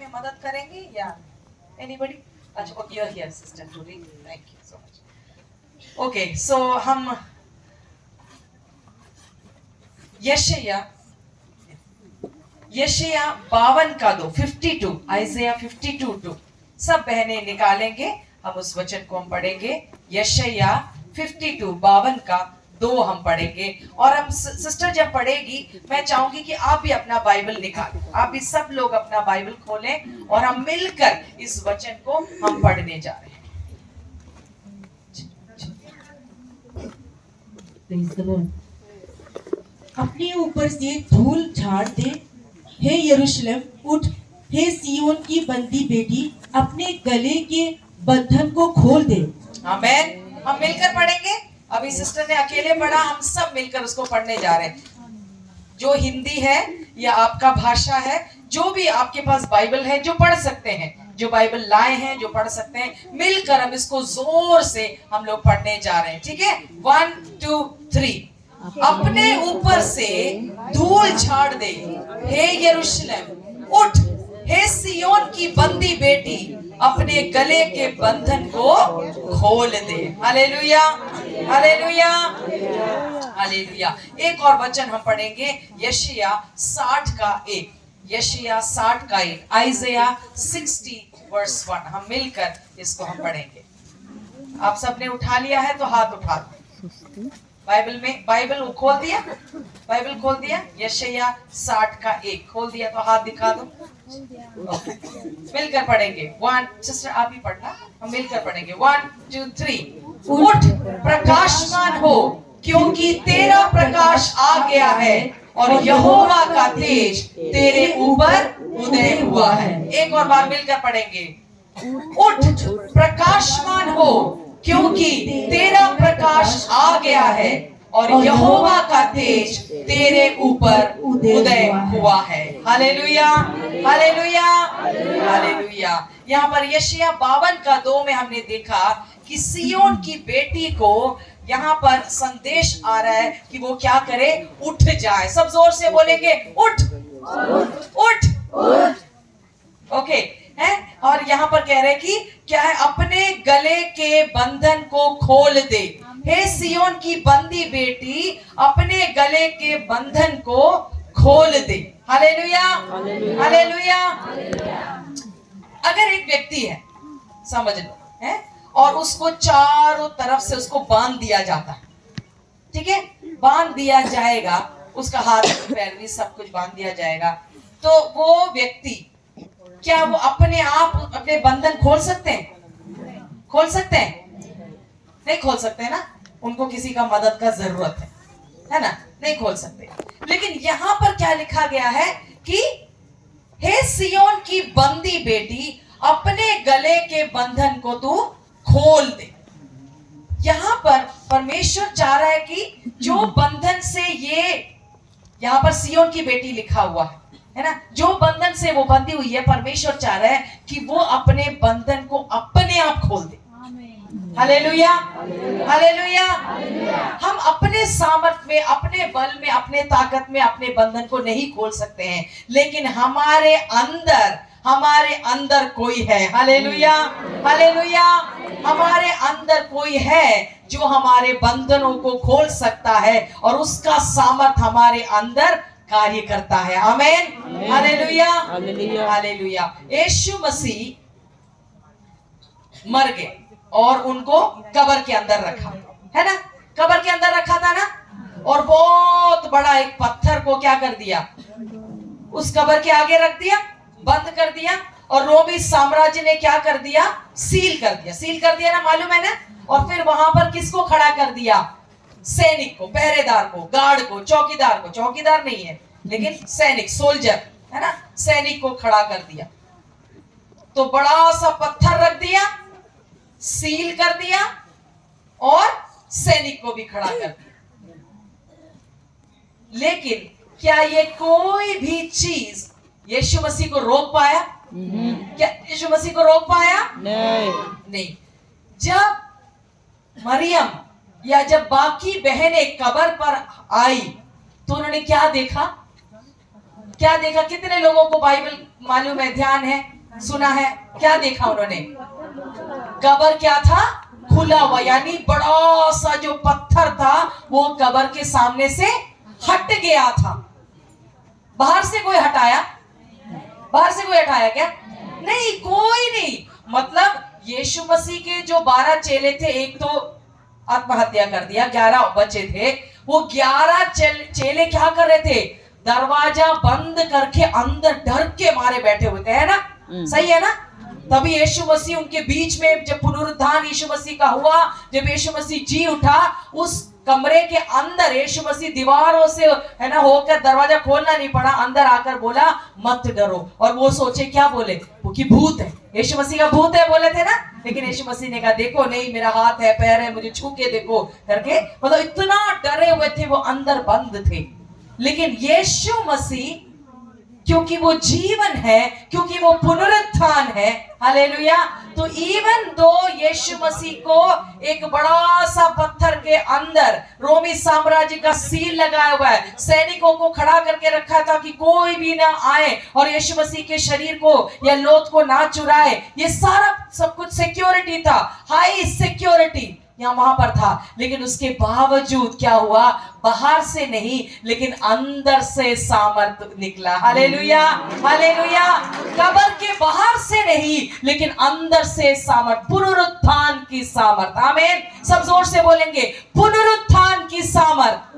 में मदद करेंगे या एनीबॉडी? अच्छा, okay, here sister to read, thank you so much. Okay, so हम यशाया 52 का 2, 52, आइज़ाया 52:2 सब बहनें निकालेंगे, हम उस वचन को हम पढ़ेंगे। यशाया 52 का 2 हम पढ़ेंगे, और हम सिस्टर जब पढ़ेगी मैं चाहूंगी कि आप भी अपना बाइबल निकालें, आप भी सब लोग अपना बाइबल खोलें और हम मिलकर इस वचन को हम पढ़ने जा रहे हैं। अपने ऊपर से धूल झाड़ दे, हे यरूशलेम उठ, हे सियोन की बंदी बेटी अपने गले के बंधन को खोल दे। आमीन। हम मिलकर पढ़ेंगे, अभी सिस्टर ने अकेले पढ़ा, हम सब मिलकर उसको पढ़ने जा रहे हैं। जो हिंदी है या आपका भाषा है, जो भी आपके पास बाइबल है, जो पढ़ सकते हैं, जो बाइबल लाए हैं, जो पढ़ सकते हैं, मिलकर हम इसको जोर से हम लोग पढ़ने जा रहे हैं। ठीक है, 1 2 3। अपने ऊपर से धूल झाड़ दे, हे यरूशलेम उठ, हे सियोन की बंदी बेटी अपने गले के बंधन को खोल दे। Hallelujah, hallelujah, hallelujah. एक और वचन हम पढ़ेंगे, यशाया 60 का 1, यशाया 60 का 1, आइज़ाया 60:1। हम मिलकर इसको हम पढ़ेंगे। आप सबने उठा लिया है तो हाथ उठा दो। बाइबल में, बाइबल खोल दिया, बाइबल खोल दिया, यशाया 60 का 1 खोल दिया तो हाथ दिखा दो। मिलकर पढ़ेंगे। 1, सिस्टर आप ही पढ़ना, हम मिलकर पढ़ेंगे। 1 2 3। उठ, प्रकाशमान हो, क्योंकि तेरा प्रकाश आ गया है और यहोवा का तेज तेरे ऊपर उदय हुआ है। एक और बार मिलकर पढ़ेंगे। उठ, प्रकाशमान हो, क्योंकि तेरा प्रकाश आ गया है और यहोवा का तेज तेरे ऊपर उदय हुआ है। Hallelujah, hallelujah, hallelujah. यहाँ पर यशाया 52 का 2 में हमने देखा कि सियोन की बेटी को यहाँ पर संदेश आ रहा है कि वो क्या करे, उठ जाए। सब जोर से बोलेंगे, उठ, उठ, उठ। ओके है, और यहाँ पर कह रहे कि क्या है, अपने गले के बंधन को खोल दे, हे सियोन की बंदी बेटी अपने गले के बंधन को खोल दे। Hallelujah, hallelujah. अगर एक व्यक्ति है, समझ लो है, और उसको चारों तरफ से उसको बांध दिया जाता है, ठीक है, बांध दिया जाएगा, उसका हाथ पैर भी सब कुछ बांध दिया जाएगा, तो वो व्यक्ति क्या वो अपने आप अपने बंधन खोल सकते हैं? खोल सकते हैं? नहीं खोल सकते हैं ना, उनको किसी का मदद का जरूरत है ना, नहीं खोल सकते। लेकिन यहाँ पर क्या लिखा गया है कि हे सियोन की बंदी बेटी अपने गले के बंधन को तू खोल दे। यहाँ पर परमेश्वर चाह रहा है कि जो बंधन से ये, यहाँ पर सियोन की बेटी लिखा हुआ है ना, जो बंधन से वो बंधी हुई है, परमेश्वर चाह रहा है कि वो अपने बंधन को अपने आप खोल दे। Hallelujah, hallelujah. हम अपने सामर्थ में, अपने बल में, अपने ताकत में अपने बंधन को नहीं खोल सकते हैं, लेकिन हमारे अंदर कोई है। Hallelujah, hallelujah. हमारे अंदर कोई है जो हमारे बंधनों को खोल सकता है और उसका सामर्थ हमारे अंदर कार्य करता है। आमीन, हालेलुया, हालेलुया। यीशु मसीह मर गए और उनको कब्र के अंदर रखा है ना, कब्र के अंदर रखा था ना, और बहुत बड़ा एक पत्थर को क्या कर दिया, उस कब्र के आगे रख दिया, बंद कर दिया, और रोमी साम्राज्य ने क्या कर दिया, सील कर दिया। सील कर दिया ना, मालूम है ना। और फिर वहां पर किसको खड़ा कर दिया, सैनिक को, पहरेदार को, गार्ड को, चौकीदार को, चौकीदार नहीं है लेकिन सैनिक, सोल्जर है ना, सैनिक को खड़ा कर दिया। तो बड़ा सा पत्थर रख दिया, सील कर दिया और सैनिक को भी खड़ा कर दिया। लेकिन क्या ये कोई भी चीज यीशु मसीह को रोक पाया? क्या यीशु मसीह को रोक पाया? नहीं। जब मरियम या जब बाकी बहनें कब्र पर आई तो उन्होंने क्या देखा? क्या देखा? कितने लोगों को बाइबल मालूम है, ध्यान है? सुना है? क्या देखा उन्होंने? कब्र क्या था? खुला हुआ, यानी बड़ा सा जो पत्थर था वो कब्र के सामने से हट गया था। बाहर से कोई हटाया? बाहर से कोई हटाया क्या? नहीं, कोई नहीं। मतलब यीशु मसीह के जो 12 चेले थे, एक तो आत्महत्या कर दिया, 11 बचे थे। वो 11 चेले क्या कर रहे थे? दरवाजा बंद करके अंदर डर के मारे बैठे हुए थे, है ना? सही है ना? तभी यीशु मसीह उनके बीच में, जब पुनरुत्थान यीशु मसीह का हुआ, जब यीशु मसीह जी उठा, उस कमरे के अंदर यीशु मसीह दीवारों से, है ना, होकर, दरवाजा खोलना नहीं पड़ा, अंदर आकर बोला मत डरो। और वो सोचे क्या बोले? वो कि भूत है, यीशु मसीह का भूत है बोले थे ना। लेकिन यीशु मसीह ने कहा देखो, नहीं, मेरा हाथ है, पैर है, मुझे छू के देखो करके, मतलब इतना डरे हुए थे, वो अंदर बंद थे। लेकिन यीशु मसीह, क्योंकि वो जीवन है, क्योंकि वो पुनरुत्थान है, हालेलुया, तो इवन दो यीशु मसीह को एक बड़ा सा पत्थर के अंदर रोमी साम्राज्य का सील लगाया हुआ है, सैनिकों को खड़ा करके रखा था कि कोई भी ना आए और यीशु मसीह के शरीर को या लोथ को ना चुराए। ये सारा सब कुछ सिक्योरिटी था, हाई सिक्योरिटी यहाँ वहां पर था। लेकिन उसके बावजूद क्या हुआ? बाहर से नहीं, लेकिन अंदर से सामर्थ निकला। Hallelujah, hallelujah. कब्र के बाहर से नहीं, लेकिन अंदर से सामर्थ, पुनरुत्थान की सामर्थ। आमीन। सब जोर से बोलेंगे, पुनरुत्थान की सामर्थ।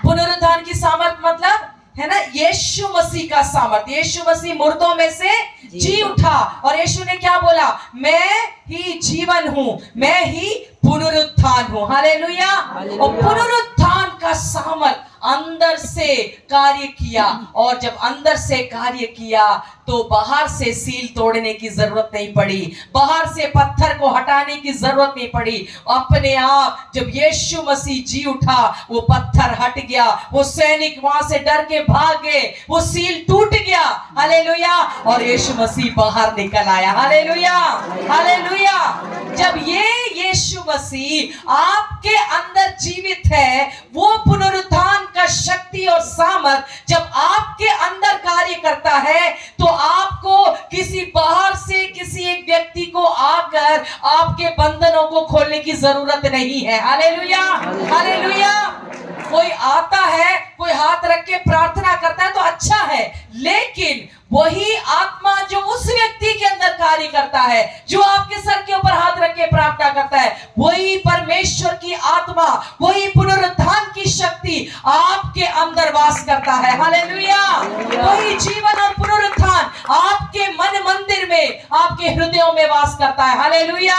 पुनरुत्थान की सामर्थ मतलब, है ना, यीशु मसीह का सामर्थ। यीशु मसीह मुर्दों में से जी उठा, और यीशु ने क्या बोला? मैं ही जीवन हूं, मैं ही पुनरुत्थान हूं। हालेलुया। और पुनरुत्थान का सामर्थ अंदर से कार्य किया, और जब अंदर से कार्य किया तो बाहर से सील तोड़ने की जरूरत नहीं पड़ी, बाहर से पत्थर को हटाने की जरूरत नहीं पड़ी। अपने आप जब यीशु मसीह जी उठा, वो पत्थर हट गया, वो सैनिक वहां से डर के भाग गए, वो सील टूट गया। हालेलुया। और यीशु मसीह बाहर निकल आया। Hallelujah, hallelujah. जब ये यीशु मसीह आपके अंदर जीवित है, वो पुनरुत्थान का शक्ति और सामर्थ जब आपके अंदर कार्य करता है, तो आपको किसी बाहर से किसी एक व्यक्ति को आकर आपके बंधनों को खोलने की जरूरत नहीं है। Hallelujah, hallelujah. कोई आता है, कोई हाथ रख के प्रार्थना करता है तो अच्छा है, लेकिन वही आत्मा जो उस व्यक्ति के अंदर कार्य करता है, जो आपके सर के ऊपर हाथ रख के प्रार्थना करता है, वही परमेश्वर की आत्मा, वही पुनरुत्थान की शक्ति आपके अंदर वास करता है। हालेलुया। वही जीवन और पुनरुत्थान आपके मन मंदिर में, आपके हृदयों में वास करता है। Hallelujah,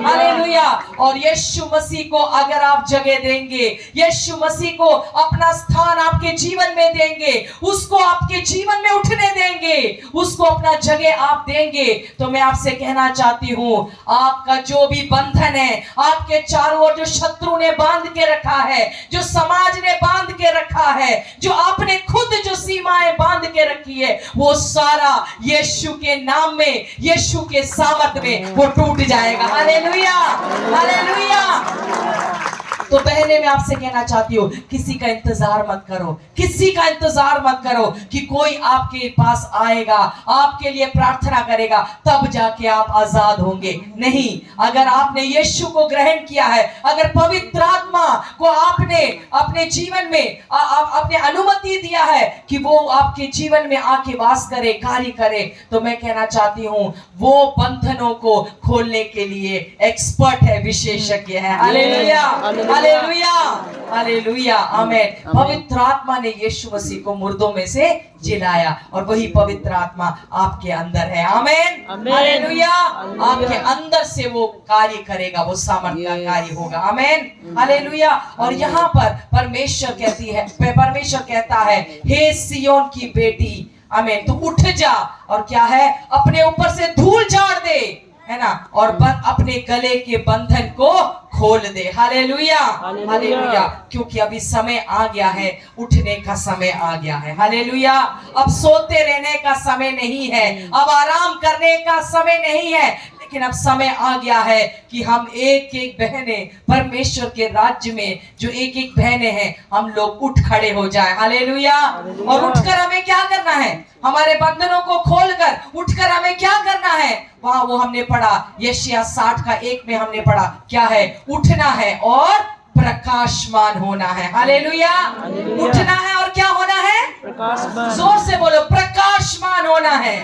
hallelujah. और यीशु मसीह को अगर आप जगह देंगे, यीशु मसीह को अपना स्थान आपके जीवन में देंगे, उसको आपके जीवन में उठने देंगे, उसको अपना जगह आप देंगे, तो मैं आपसे कहना चाहती हूं, आपका जो भी बंधन है, आपके चारों ओर जो शत्रु ने बांध के रखा है, जो समाज ने बांध के रखा है, जो आपने खुद जो सीमाएं बांध के रखी है, वो सारा यीशु के नाम में, यीशु के सामर्थ में वो टूट जाएगा। Hallelujah, hallelujah. तो पहले मैं आपसे कहना चाहती हूँ, किसी का इंतजार मत करो, किसी का इंतजार मत करो कि कोई आपके पास आएगा, आपके लिए प्रार्थना करेगा, तब जाके आप आजाद होंगे। नहीं, अगर आपने यीशु को ग्रहण किया है, अगर पवित्र आत्मा को आपने अपने जीवन में आपने अनुमति दिया है कि वो आपके जीवन में आके वास करे, कार्य करे, तो मैं कहना चाहती हूँ, वो बंधनों को खोलने के लिए एक्सपर्ट है, विशेषज्ञ है। हालेलुया, हालेलुया, हालेलुया, आमीन। पवित्र आत्मा ने यीशु मसीह को मुर्दों में से जिलाया, और वही पवित्र आत्मा आपके अंदर है। आमीन, हालेलुया। आपके अंदर से वो कार्य करेगा, वो सामर्थ्य का कार्य होगा। आमीन, हालेलुया। और यहाँ पर परमेश्वर कहता है, हे सियोन की बेटी, आमीन, तू उठ जा, और क्या है, अपने ऊपर से धूल झाड़ दे, है ना, और अपने गले के बंधन को खोल दे। Hallelujah, hallelujah. क्योंकि अभी समय आ गया है, उठने का समय आ गया है। हालेलुया। अब सोते रहने का समय नहीं है, अब आराम करने का समय नहीं है, लेकिन अब समय आ गया है कि हम एक एक बहनें परमेश्वर के राज्य में जो एक एक बहनें हैं, हम लोग उठ खड़े हो जाए। हालेलुया। और उठकर हमें क्या करना है? हमारे बंधनों को खोलकर उठकर हमें क्या करना है? वहां वो हमने पढ़ा, यशायाह 60:1 में हमने पढ़ा, क्या है? उठना है और प्रकाशमान होना है। हालेलुया। उठना है और क्या होना है? प्रकाशमान। जोर से बोलो, प्रकाशमान होना है।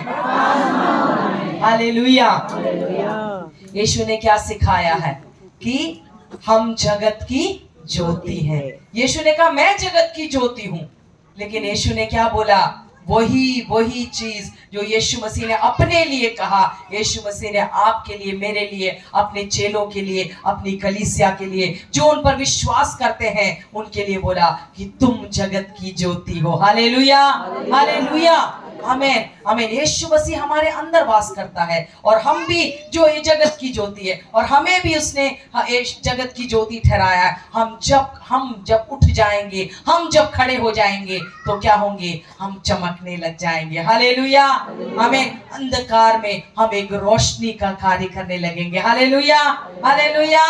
हालेलुया। यीशु ने क्या सिखाया है? कि हम जगत की ज्योति हैं। यीशु ने कहा मैं जगत की ज्योति हूं, लेकिन यीशु ने क्या बोला? वही चीज जो यीशु मसीह ने अपने लिए कहा, यीशु मसीह ने आपके लिए, मेरे लिए, अपने चेलों के लिए, अपनी कलीसिया के लिए, जो उन पर विश्वास करते हैं उनके लिए बोला कि तुम जगत की ज्योति हो। हालेलुया। हालेलुया। आमीन। आमीन। यीशु मसीह हमारे अंदर वास करता है और हम भी जो ये जगत की ज्योति है, और हमें भी उसने इस जगत की ज्योति ठहराया है। हम जब उठ जाएंगे, हम जब खड़े हो जाएंगे तो क्या होंगे? हम चमकने लग जाएंगे। हालेलुया। हमें अंधकार में हम एक रोशनी का कार्य करने लगेंगे। हालेलुया। हालेलुया।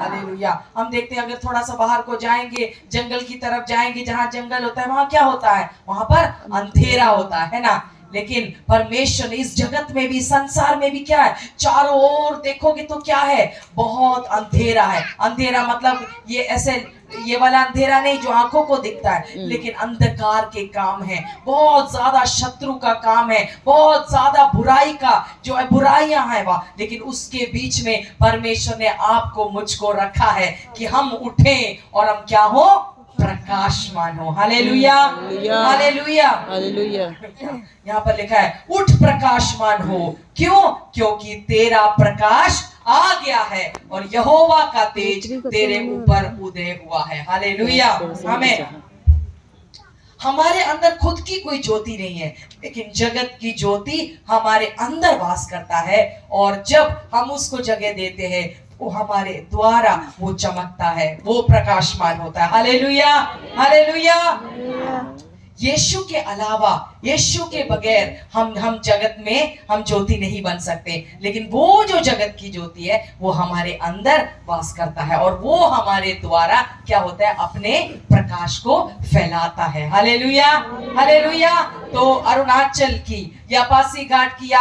हालेलुया। हम देखते हैं अगर थोड़ा सा बाहर को जाएंगे, जंगल की तरफ जाएंगे, जहां जंगल होता है वहां क्या होता है? वहां पर अंधेरा होता है ना। लेकिन परमेश्वर ने इस जगत में भी, संसार में भी क्या है? चारों ओर देखोगे तो क्या है? बहुत अंधेरा है। अंधेरा मतलब ये ऐसे ये वाला अंधेरा नहीं जो आंखों को दिखता है, लेकिन अंधकार के काम है, बहुत ज्यादा शत्रु का काम है, बहुत ज्यादा बुराई का जो है, बुराइयां हैं वह, लेकिन उसके बीच में परमेश्वर ने आपको, मुझको रखा है कि हम उठें और हम क्या हो? प्रकाशमान हो। हालेलुया। हालेलुया। हालेलुया। यहाँ पर लिखा है उठ प्रकाशमान हो। क्यों? क्योंकि तेरा प्रकाश आ गया है और यहोवा का तेज तेरे ऊपर उदय हुआ है। हालेलुया। हमें हमारे अंदर खुद की कोई ज्योति नहीं है, लेकिन जगत की ज्योति हमारे अंदर वास करता है, और जब हम उसको जगह देते हैं वो हमारे द्वारा वो चमकता है, वो प्रकाशमान होता है। हालेलुया। हालेलुया। यीशु के अलावा, यीशु के बगैर हम जगत में हम ज्योति नहीं बन सकते, लेकिन वो जो जगत की ज्योति है वो हमारे अंदर वास करता है और वो हमारे द्वारा क्या होता है? अपने प्रकाश को फैलाता है। हालेलुया। हालेलुया। तो अरुणाचल की या पासीघाट की